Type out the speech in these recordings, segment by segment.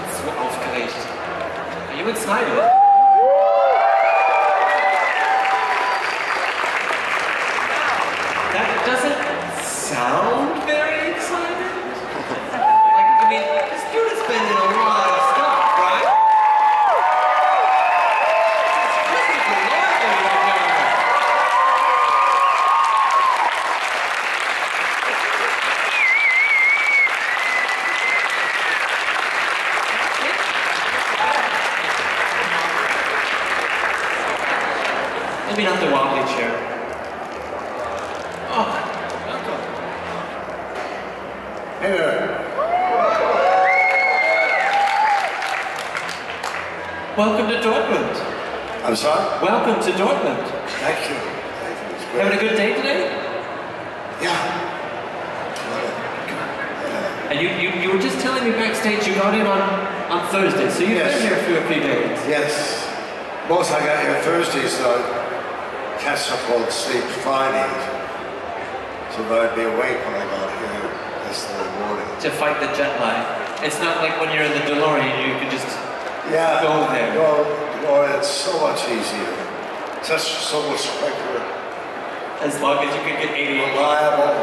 bin so aufgeregt. Are you excited? That doesn't sound very excited. Like, I mean, this dude has been in a lot of stuff, right? This is Lloyd, ladies and gentlemen. Maybe not the wobbly chair. Oh, welcome. Hey there. Welcome to Dortmund. I'm sorry? Welcome to Dortmund. Thank you. Thank you. It's great. Having a good day today? Yeah. And you were just telling me backstage you got in on Thursday, so you've been here for a few days. Yes. Most I got here Thursday, so I catch up on sleep Friday. So that I'd be awake when I got here yesterday morning. To fight the jet lag. It's not like when you're in the DeLorean, you can just go there. Well, it's so much easier. So much quicker. As long as you can get 88. Reliable.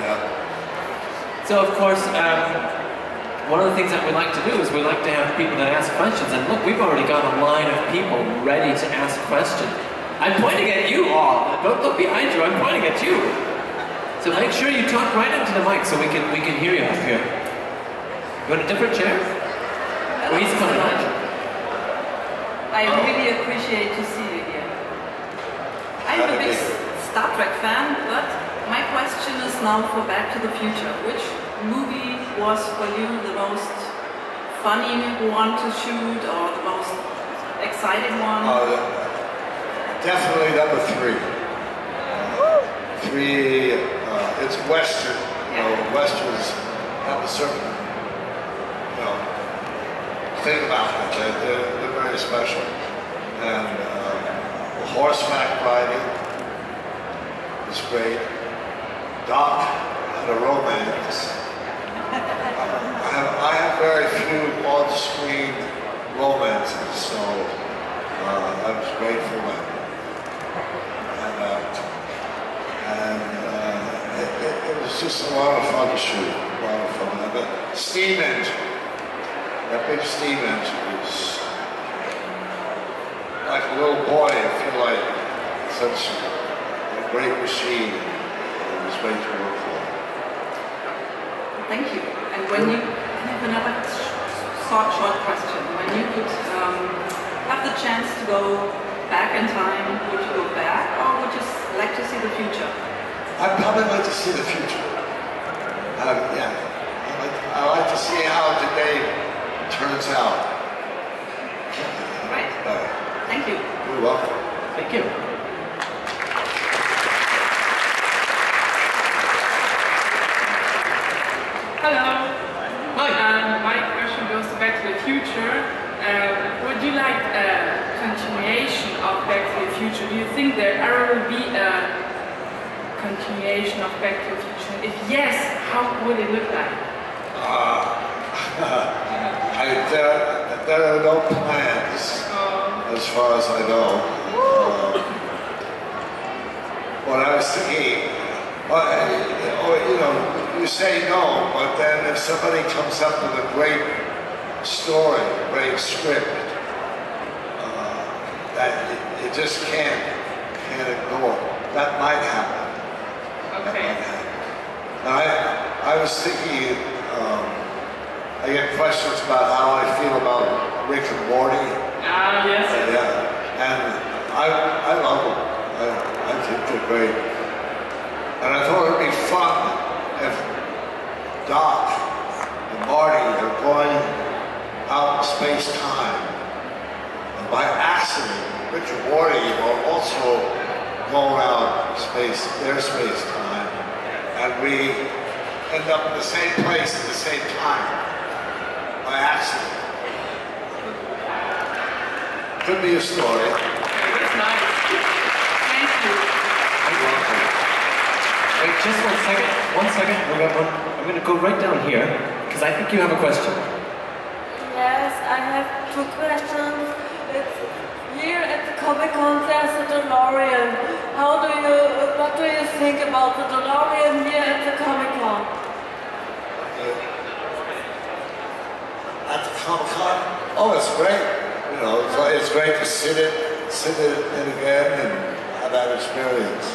Yeah. So of course, one of the things that we like to do is we like to have people that ask questions. And look, we've already got a line of people ready to ask questions. I'm pointing at you all. Don't look behind you. I'm pointing at you. So make sure you talk right into the mic so we can hear you up here. You want a different chair? Oh, he's coming on. I really appreciate to see you here. I'm a big Star Trek fan, but my question is now for Back to the Future. Which movie was for you the most funny one to shoot or the most exciting one? Definitely number 3. 3, it's Western. You know, Westerns have a certain, thing about them. They're very special. And horseback riding is great. Doc had a romance. I have very few on-screen romances, so I was grateful that. It was just a lot of fun to shoot, a lot of fun. The steam engine, that big steam engine was like a little boy. I feel like such a great machine. It was great to work for. Thank you. And when you have another short question, when you could have the chance to go back in time, would you go back or would you like to see the future? I'd probably like to see the future. Yeah. I like to see how today turns out. Right. Thank you. You're welcome. Thank you. Hello. Hi. My question goes to Back to the Future. Would you like a continuation of Back to the Future? Do you think there ever will be a continuation of Back to the Future? If yes, how would it look like? There are no plans, as far as I know. What I was thinking, you say no, but then if somebody comes up with a great story, a great script, that you just can't ignore, that might happen. Okay. I was thinking, I get questions about how I feel about Rick and Morty. Yes. Yeah, and I love them. I think they're great. And I thought it'd be fun if Doc and Marty are going out in space-time. And by accident, Rick and Morty are also going out in their space-time. And we end up in the same place at the same time. By accident. Could be a story. That's nice. Thank you. You're welcome. Wait, just 1 second. 1 second. I'm going to go right down here because I think you have a question. Yes, I have two questions. It's here at the Comic-Con there's a DeLorean. What do you think about the DeLorean here at the Comic-Con? At the Comic-Con? Oh, it's great. You know, it's great to sit in again and have that experience.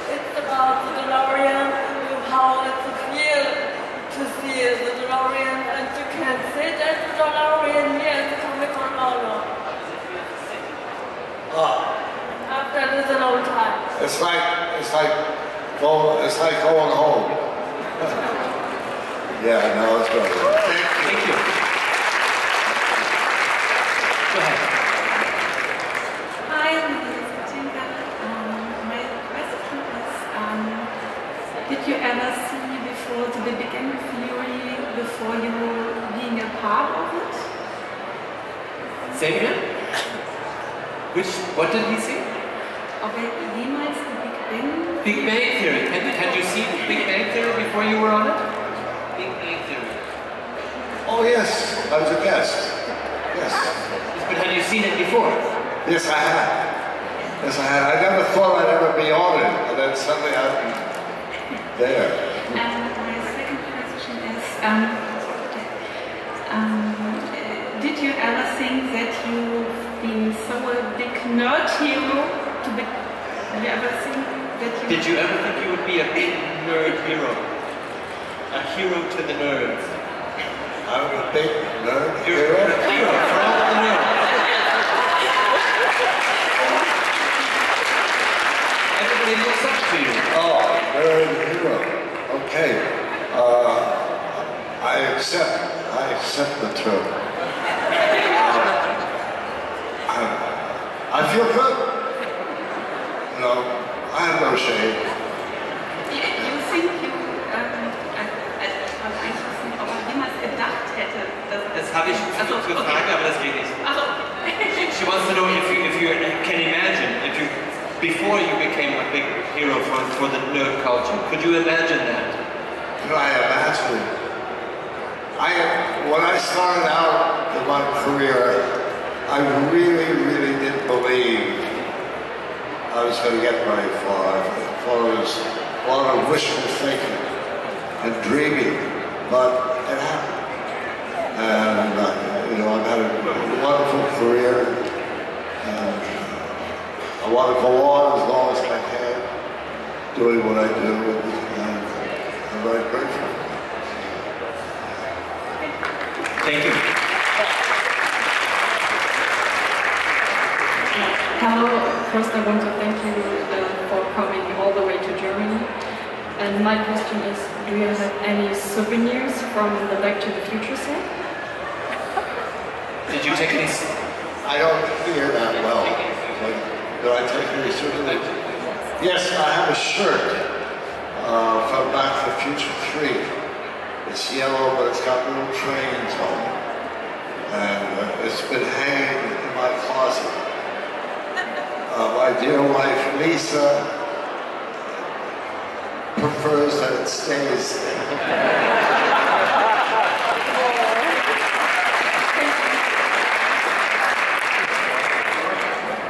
It's about the DeLorean, how it's a feel to see the DeLorean, and you can sit at the DeLorean here at the Comic-Con Auto. After this a long time. It's like going home. Yeah, no, it's great. Thank you. Go ahead. Hi, my name is Katinka. My question is, did you ever see before the Big Bang Theory before you being a part of it? Say again? What did he say? Okay, jemals the Big Bang? Big Bang Theory. Had you seen Big Bang Theory before you were on it? Big Bang Theory. Oh yes, I was a guest. Yes. But had you seen it before? Yes, I had. Yes, I had. I never thought I'd ever be on it, and then suddenly I'm there. And my second question is, did you ever think that you've been so a big nerd hero to be? Have you ever think that you? Did you ever think you would be a big nerd hero? A hero to the nerds? I'm a big nerd You're hero. a hero for all the nerds. Everybody looks up to you. Oh, nerd hero. Okay. I accept the term. I feel good. You know, I have no shame. You think you, aber jemals gedacht hätte, dass Das habe ich gefragt, aber das geht nicht. Also, She wants to know if you can imagine, before you became a big hero for the nerd culture, could you imagine that? Could I imagine? When I started out in my career, I really, really didn't believe I was going to get very far. I thought it was a lot of wishful thinking and dreaming, but it happened. And you know, I've had a wonderful career, and I want to go on as long as I can, doing what I do, and I'm very grateful. Thank you. Hello, first I want to thank you for coming all the way to Germany. And my question is, do you have any souvenirs from the Back to the Future set? Did you take any? I don't hear that well. Do I take any souvenirs? Yes, I have a shirt from Back to the Future 3. It's yellow, but it's got little trains on it. And it's been hanging in my closet. My dear wife, Lisa, prefers that it stays there.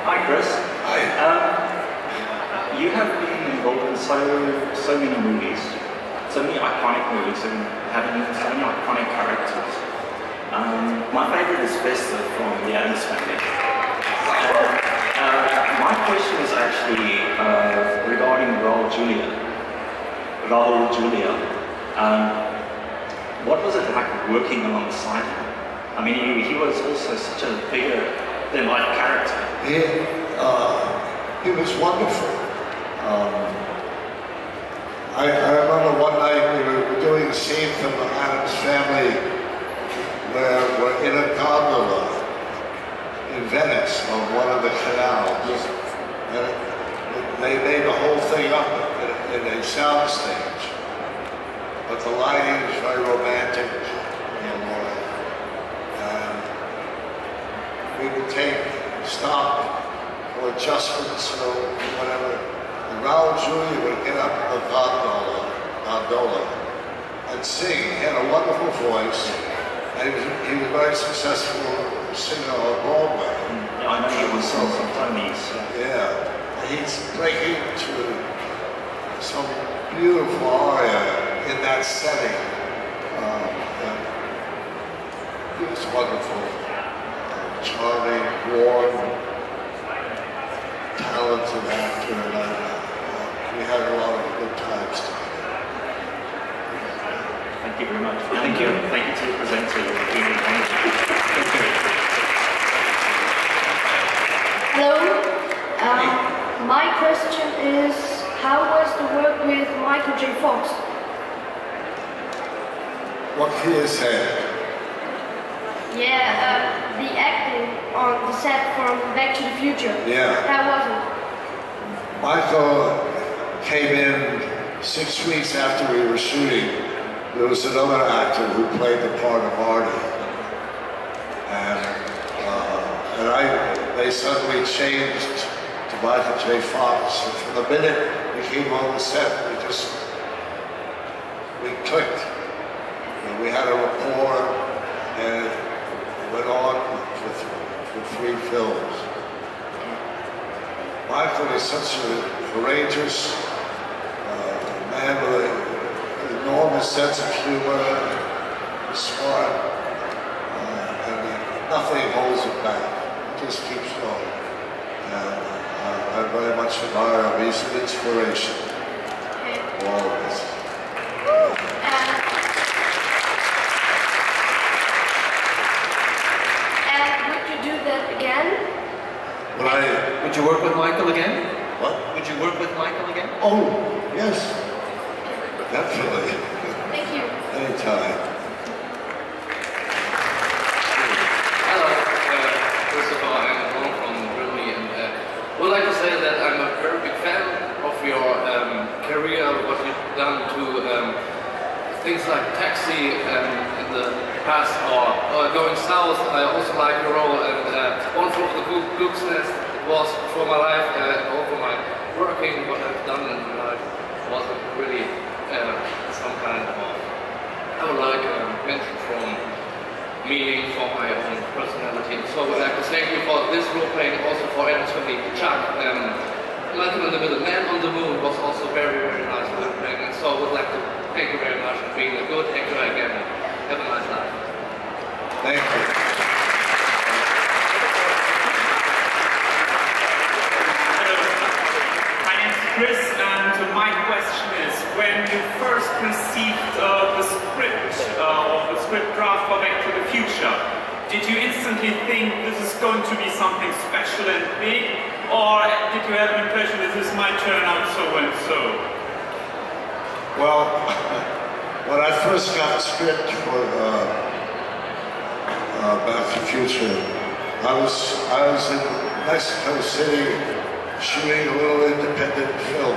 Hi, Chris. Hi. You have been involved in so many movies, so many iconic movies, and having so many iconic characters. My favorite is Vesta from the Addams Family. My question is actually regarding Raul Julia. What was it like working alongside him? I mean, he was also such a bigger than life character. He was wonderful. I remember one night we were doing a scene from the Addams Family where we're in a gondola in Venice on one of the canals. And they made the whole thing up in a sound stage. But the lighting was very romantic. And we would stop for adjustments or whatever. And Raul Julia would get up the gondola and could sing. He had a wonderful voice, and he was a very successful singer on Broadway. Yeah, I know he was some Tonys. Yeah, and he's breaking into some beautiful aria in that setting. He was wonderful, charming, warm, talented actor, and we had a lot of good times together. Thank you very much. Thank you. Thank you to the presenter. Thank you. Hello. My question is, how was the work with Michael J. Fox? What can you say? Yeah, the acting on the set from Back to the Future. Yeah. How was it? Michael came in 6 weeks after we were shooting. There was another actor who played the part of Marty. And they suddenly changed to Michael J. Fox. And from the minute we came on the set, we clicked. And we had a rapport, and it went on for 3 films. Michael is such a courageous man with an enormous sense of humor, smart, and nothing holds him back. He just keeps going. And I very much admire him. He's an inspiration for all of us. And would you do that again? Would you work with Michael again? What? Would you work with Michael again? Oh, yes. Definitely. Thank you. Anytime. Hello. First of all, I'm Ron from Germany, and would like to say that I'm a very big fan of your career, what you've done to things like Taxi in the past, or Going South. I also like your role, and One Flew Over the Cuckoo's Nest. It was for my life, all for my working, what I've done in my life wasn't really some kind of, I would like mention from meaning for my own personality. So I would like to thank you for this role playing, also for Anthony Chuck. Malcolm in the Middle, Man on the Moon was also very, very nice role playing. And so I would like to thank you very much for being a good actor again. Have a nice life. Thank you. Chris, and my question is, when you first received the script draft for Back to the Future, did you instantly think this is going to be something special and big, or did you have an impression that this might turn out so and so? Well, when I first got the script for Back to the Future, I was in Mexico City shooting a little independent film,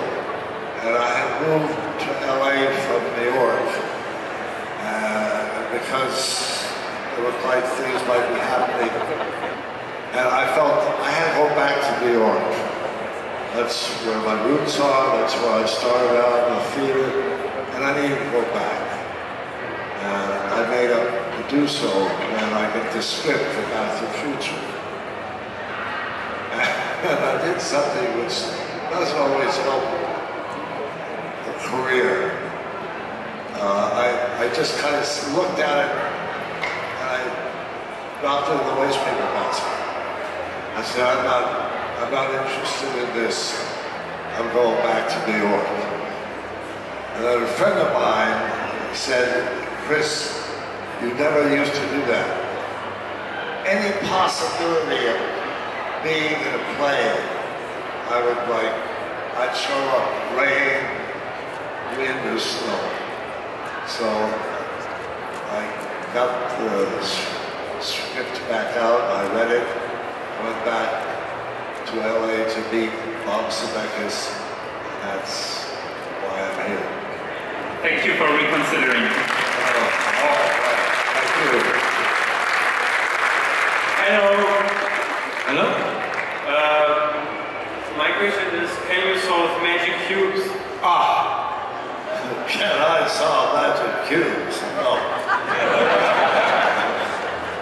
and I had moved to LA from New York because it looked like things might be happening, and I felt I had to go back to New York. That's where my roots are, that's where I started out in the theater, and I needed to go back. And I made up to do so, and I got the script for Back to the Future. And I did something which doesn't always help a career. I just kind of looked at it and I dropped it in the waste paper basket. I said, I'm not interested in this. I'm going back to New York. And then a friend of mine said, Chris, you never used to do that. Any possibility of being in a play, I'd show up, rain, wind, or snow. So I got the script back out, I read it, went back to LA to meet Bob Zemeckis, and that's why I'm here. Thank you for reconsidering. Thank you. Hello. Hello? My question is, can you solve magic cubes? Can I solve magic cubes. No.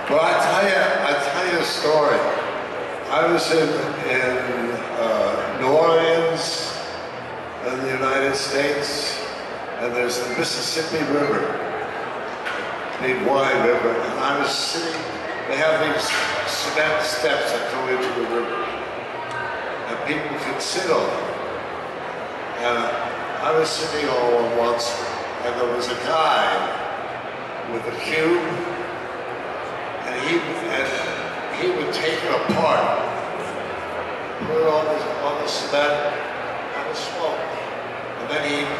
But I tell you a story. I was in New Orleans in the United States, and there's the Mississippi River, big wide river, and I was sitting, they have these cement steps that go into the river, and people can sit on them. And I was sitting on once, and there was a guy with a cube, and he would take it apart, put it on the cement, and it smoke. And then he'd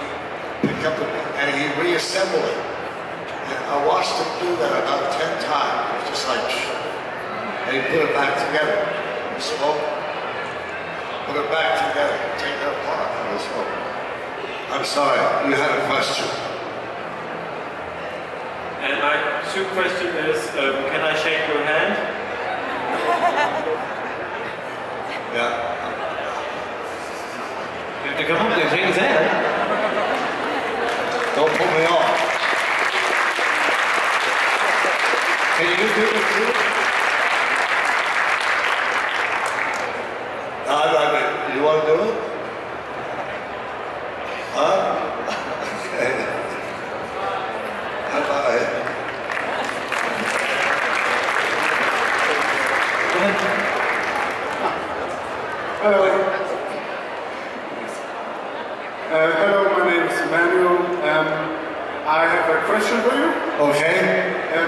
pick up and he'd reassemble it. And I watched him do that about 10 times. It was just like, and he'd put it back together, smoke, put it back together, take it apart, and smoke. I'm sorry, you had a question. And my two question is, can I shake your hand? Yeah. You have to come up and shake his hand. Don't put me off. Can you do it too? You want to do it? Huh? Okay. How about it? Hello. Hello, my name is Emmanuel. I have a question for you. Okay. In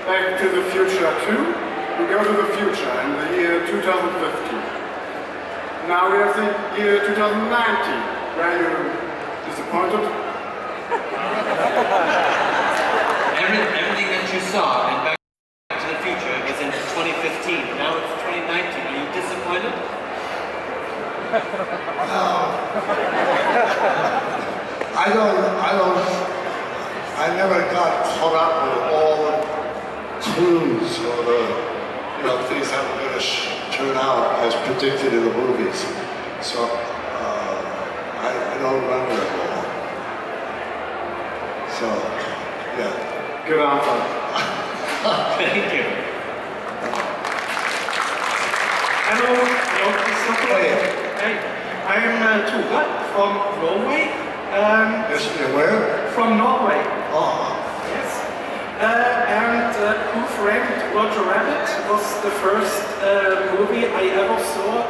Back to the Future 2, we go to the future in the year 2015. Now we have the year 2019. Were you disappointed? Everything that you saw in Back to the Future was in 2015. Now it's 2019. Are you disappointed? I never got caught up with all the clues or the, things that were going to turn out as predicted in the movies. So, I don't remember it all. So, yeah. Good answer. Thank you. Hello, Christopher. Hey, I'm Tuva from Norway. Yes, where? From Norway. Oh. Yes. And Who Framed Roger Rabbit was the first movie I ever saw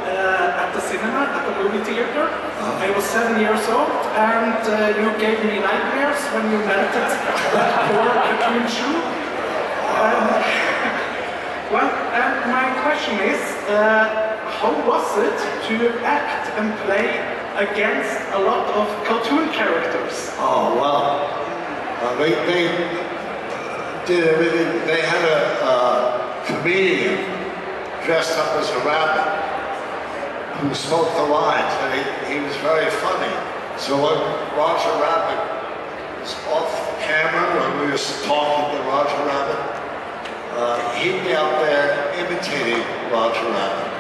at the cinema, at the movie theater. I was 7 years old, and you gave me nightmares when you melted that poor cartoon shoe. Well, my question is, how was it to act and play against a lot of cartoon characters? Oh, well, they did everything. They had a comedian dressed up as a rabbit who spoke the lines, and he was very funny. So when Roger Rabbit was off camera, when we were talking to Roger Rabbit, he'd be out there imitating Roger Rabbit.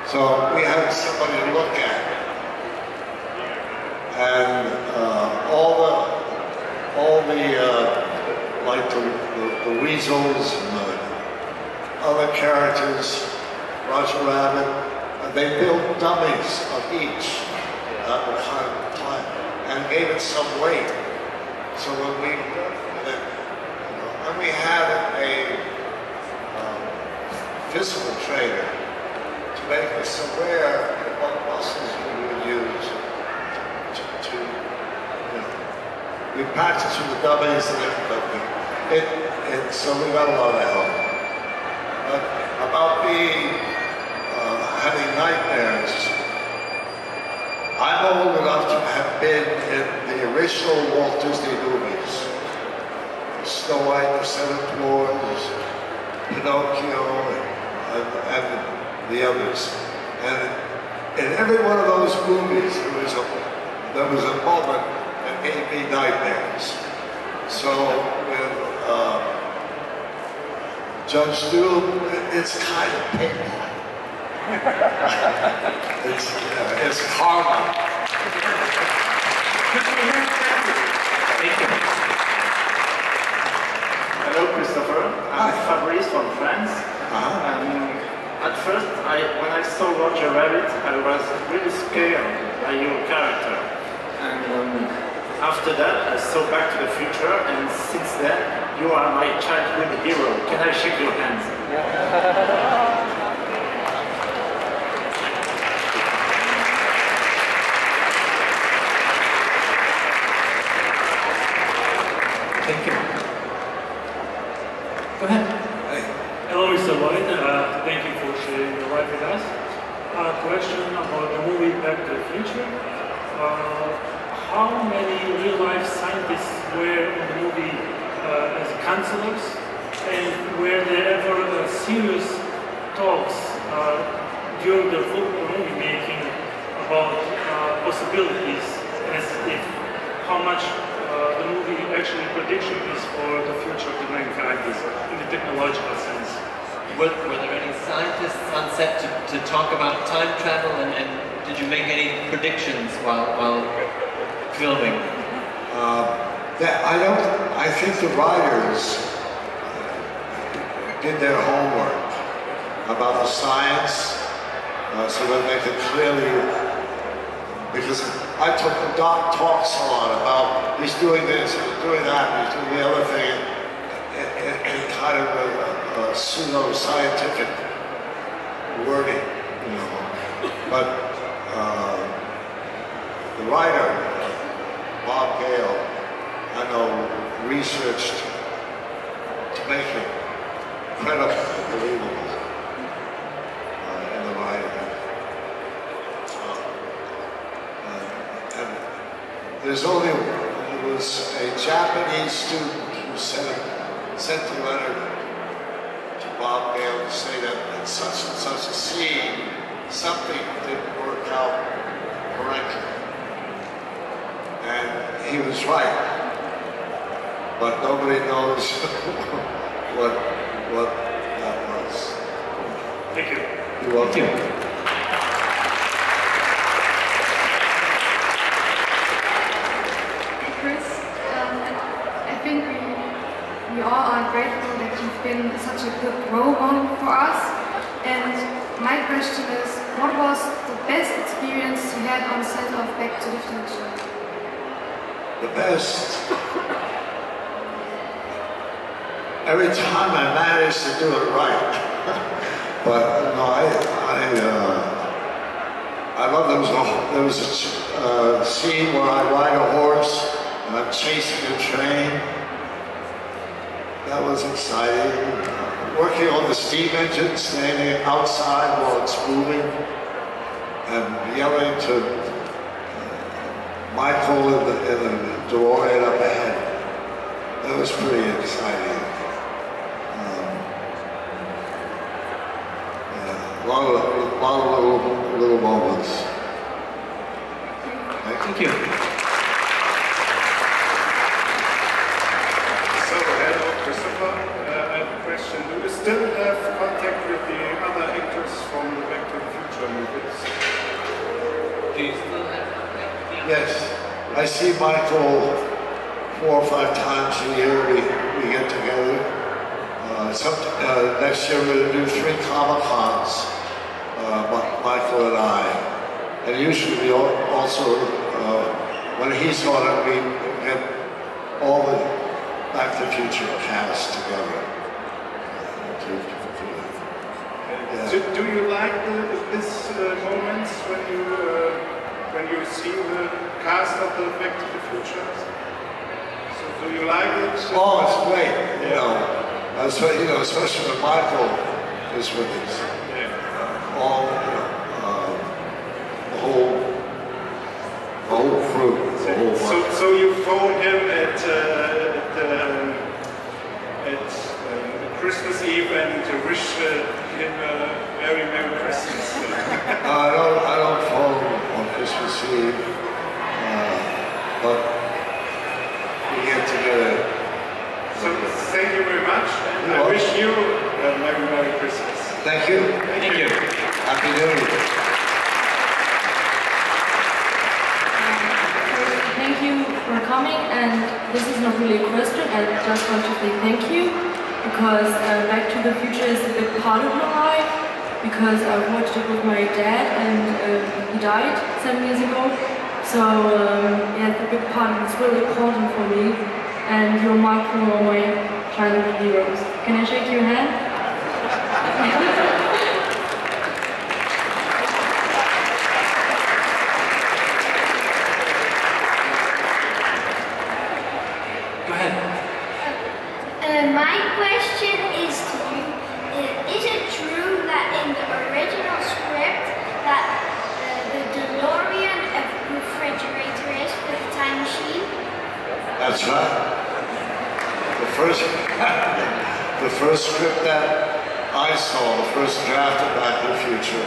So we had somebody to look at. And like the weasels and the other characters, Roger Rabbit, they built dummies of each at the time and gave it some weight. So when we had a physical trainer to make us aware of what muscles we would use. We practiced with the dummies and everything. So we got a lot of help. But about me having nightmares, I'm old enough to have been in the original Walt Disney movies. Snow White, the Seven Dwarfs, Pinocchio, and the others. And in every one of those movies, there was a moment that gave me nightmares. So with Judge Doom, it's kind of payback. It's karma. Could we have Thank you. Hello, Christopher. I'm Fabrice from France. At first, when I saw Roger Rabbit, I was really scared by your character. And after that, I saw Back to the Future, and since then, you are my childhood hero. Can I shake your hands? Thank you. Go ahead. Hello, Mr. Lloyd. Thank you for sharing your life with us. A question about the movie Back to the Future. How many real-life scientists were in the movie as counselors, and were there ever serious talks during the movie making about possibilities, as if how much the movie actually prediction is for the future of the mankind in the technological sense? Were there any scientists on set to talk about time travel, and did you make any predictions while filming? I think the writers did their homework about the science, so that they could clearly, because Doc talks a lot about he's doing this, he's doing that, he's doing the other thing, in kind of a pseudo-scientific wording, you know. But the writer, Bob Gale, I know, researched to make it credible and believable in the writing. There was a Japanese student who sent a letter to Bob Gale to say that in such and such a scene, something didn't work out correctly. And he was right. But nobody knows what that was. Thank you. You're welcome. I think we all are grateful that you've been such a good role model for us. And my question is, what was the best experience you had on set of Back to the Future? The best? Every time I managed to do it right. But no, I love there was a scene where I ride a horse and I'm chasing a train. That was exciting. Working on the steam engine, standing outside while it's moving, and yelling to Michael in the DeLorean up ahead. That was pretty exciting. A lot of little moments. Thank you. I have a question. Do you still have contact with the other actors from the Back to the Future movies? Do you still have contact? Yes. I see Michael 4 or 5 times a year. We get together. Next year we're going to do 3 Comic-Cons, Michael and I. And usually we also, when he's on it, we get all the Back to the Future cast together. Do you like these moments when you see the cast of the Back to the Future? So do you like it? Oh, it's great. Especially when Michael is with us. The whole crew. So you phone him at Christmas Eve and wish him a very Merry Christmas. I don't phone on Christmas Eve, but we get together. So thank you very much, and I wish you a Merry Christmas. Thank you. Thank you. Happy New Year. Thank you for coming. and this is not really a question, I just want to say thank you, because Back to the Future is a big part of my life, because I've watched it with my dad, and he died 7 years ago, so yeah, it's a big part, and it's really important for me, and you're my childhood heroes. Can I shake your hand? My question is to you, is it true that in the original script that the DeLorean a refrigerator is for the time machine? That's right. The first script that I saw, the first draft of Back to the Future,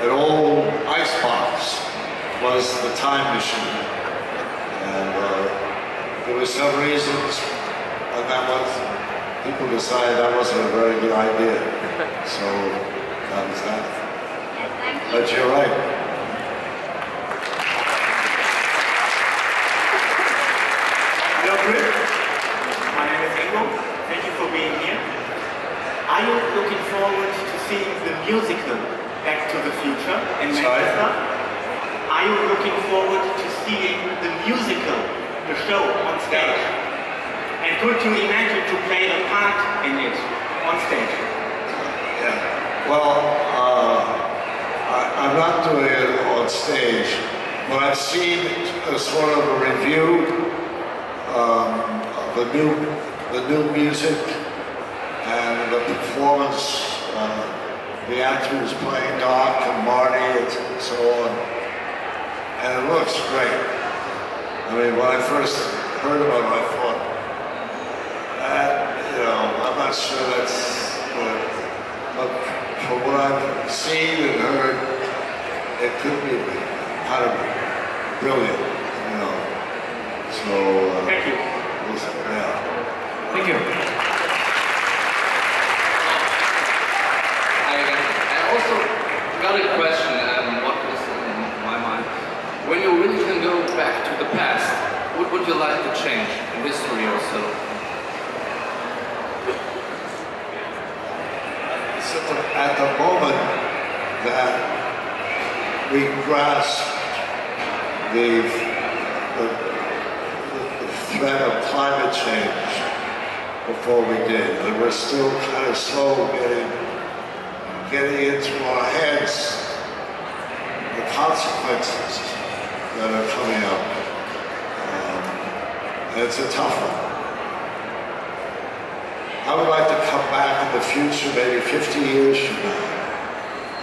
an old icebox was the time machine. And there were some reasons, and that was, people decided that wasn't a very good idea. So that was that. But you're right. Hello, Chris. My name is Ingo. Thank you for being here. Are you looking forward to seeing the musical Back to the Future in Manchester? Are you looking forward to seeing the musical, the show on stage? And could you imagine to play a part in it on stage? Yeah. Well, I'm not doing it on stage, but I've seen a sort of a review of the new music and the performance. The actors playing Doc and Marty and so on, and it looks great. I mean, when I first heard about it, I thought, you know, I'm not sure that's good, but from what I've seen and heard, it could be kind of brilliant, you know. So, thank you. Yeah. Thank you. I also got a question, what was in my mind. When you really can go back to the past, what would you like to change in history or so? At the moment that we grasp the threat of climate change before we did, and we're still kind of slow getting into our heads the consequences that are coming up. And it's a tough one. I would like to come back in the future, maybe 50 years from now,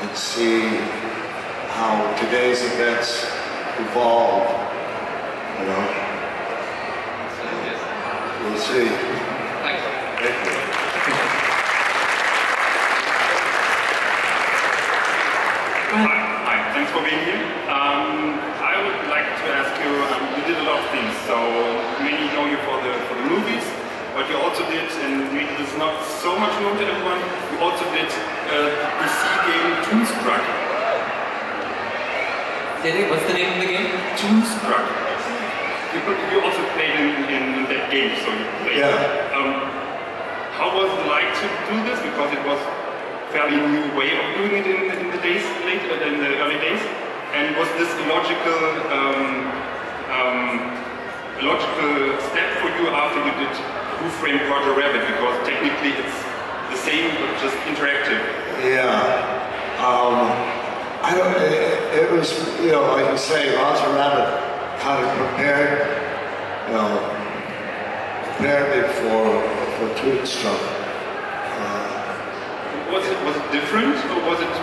and see how today's events evolve, you know? We'll see. Thank you. Hi, thanks for being here. I would like to ask you, you did a lot of things, so many know you for the movies, but you also did, and maybe this is not so much known to everyone, you also did the C game Toonstruck. What's the name of the game? Toonstruck. You also played in that game, so you played. Yeah. How was it like to do this? Because it was fairly new way of doing it in the early days. And was this a logical step for you after you did Who Framed Roger Rabbit? Because technically it's the same, but just interactive. Yeah. I don't. It was, you know, like you say, Roger Rabbit kind of prepared me for Toonstruck. Was it different, or was it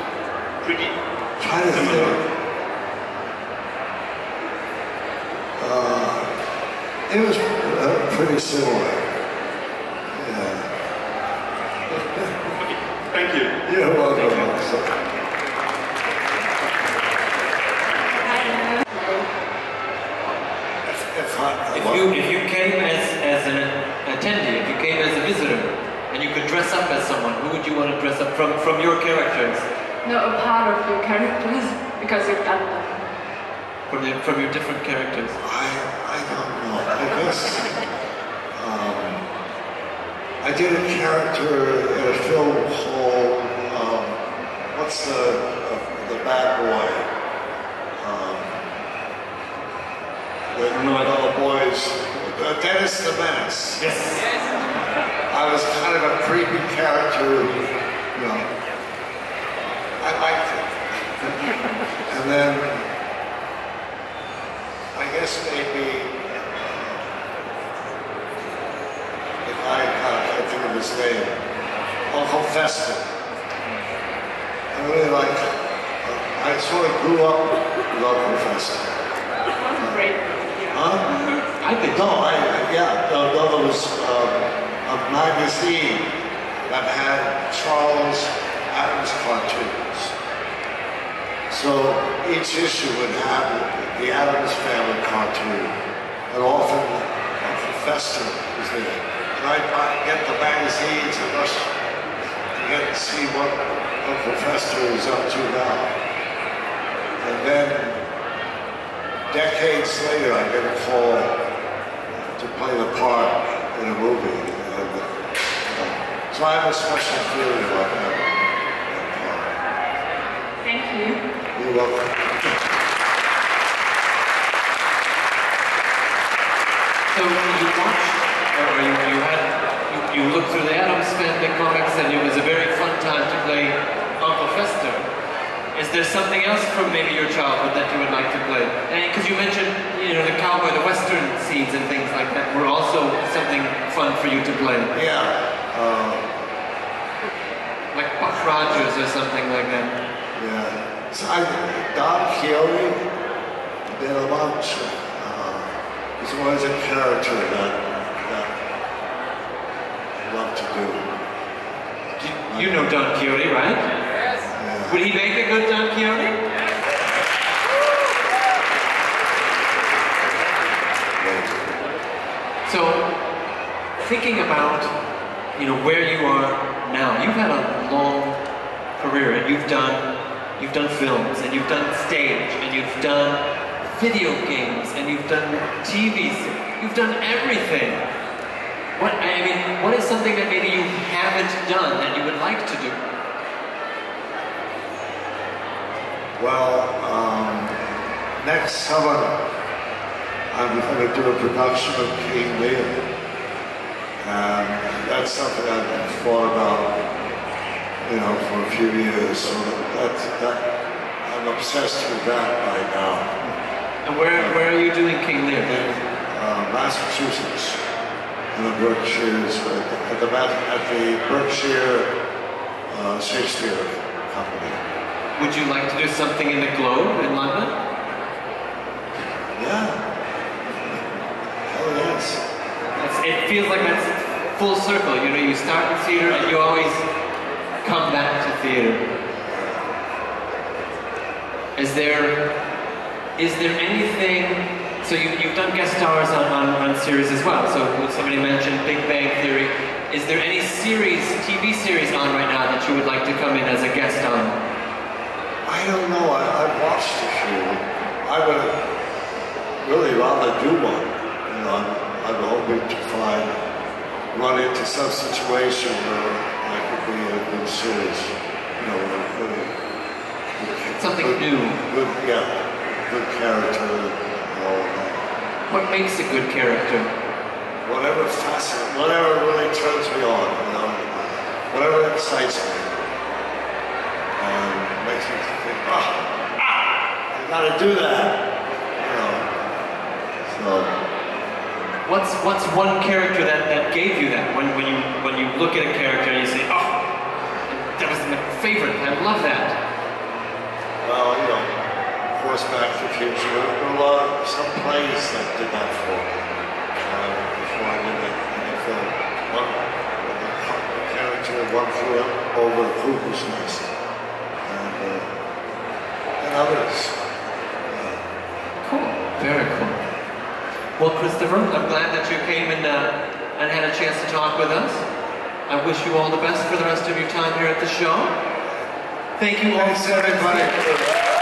pretty similar? It was pretty similar. Yeah. Thank you. You're welcome. If you came as an attendee, if you came as a visitor, and you could dress up as someone, who would you want to dress up from your characters? No, a part of your characters, because you've done them. From your different characters. I don't know. honest, I did a character in a film called, what's the bad boy? The little boys, Dennis the Menace. Yes. I was kind of a creepy character, you know. I liked it. And then, I guess maybe, the guy, I can't think of his name, Uncle Fester. I really like, I sort of grew up with Uncle Fester. Great. Huh? I think no, there was a magazine that had Charles Adams cartoons. So each issue would have the Adams Family cartoon, and often Uncle Fester was in it. And I'd get the magazines and rush to get to see what Uncle Fester is up to now. And then decades later, I get a call to play the part in a movie. And, so I have a special feeling about that part. Thank you. You're welcome. So you watched, or you looked through the Addams Family comics, and it was a very fun time to play Uncle Fester. Is there something else from maybe your childhood that you would like to play? Because you mentioned, you know, the cowboy, the western scenes and things like that were also something fun for you to play. Yeah. Like Buck Rogers or something like that. Yeah. So Don Quixote did a bunch. He's always a character that I love to do. You know Don Quixote, right? Yes. Yeah. Would he make a good Don Quixote? Yes. So, thinking about, you know, where you are now, you've had a long career, and you've done films, and you've done stage, and you've done video games, and you've done TV, you've done everything. What is something that maybe you haven't done that you would like to do? Well, next summer, I'm going to do a production of King Lear. And that's something I've thought about, you know, for a few years. So I'm obsessed with that right now. And where are you doing King Lear? In Massachusetts, in the Berkshires, at the Berkshire Shakespeare Company. Would you like to do something in the Globe in London? Yeah. Oh yes. It feels like that's full circle. You know, you start in theater and you always come back to theater. Is there anything? So you've done guest stars on series as well. So somebody mentioned Big Bang Theory. Is there any series, TV series on right now that you would like to come in as a guest on? I don't know. I've watched a few. I would really rather do one. You know, I'm hoping to run into some situation where I could be in a good series. You know, something new. Good character and all of that. What makes a good character? Whatever really turns me on, you know, whatever excites me. Makes me think, I gotta do that, you know. So, what's one character that gave you that? When you look at a character and you say, oh, that was my favorite. I love that. Well, you know, of course, Back to the Future. There were some plays that did that for me before I did it in the film. The character flew over the cuckoo's nest. And others. Cool. Very cool. Well, Christopher, I'm glad that you came and had a chance to talk with us. I wish you all the best for the rest of your time here at the show. Thank you all. Thanks, everybody.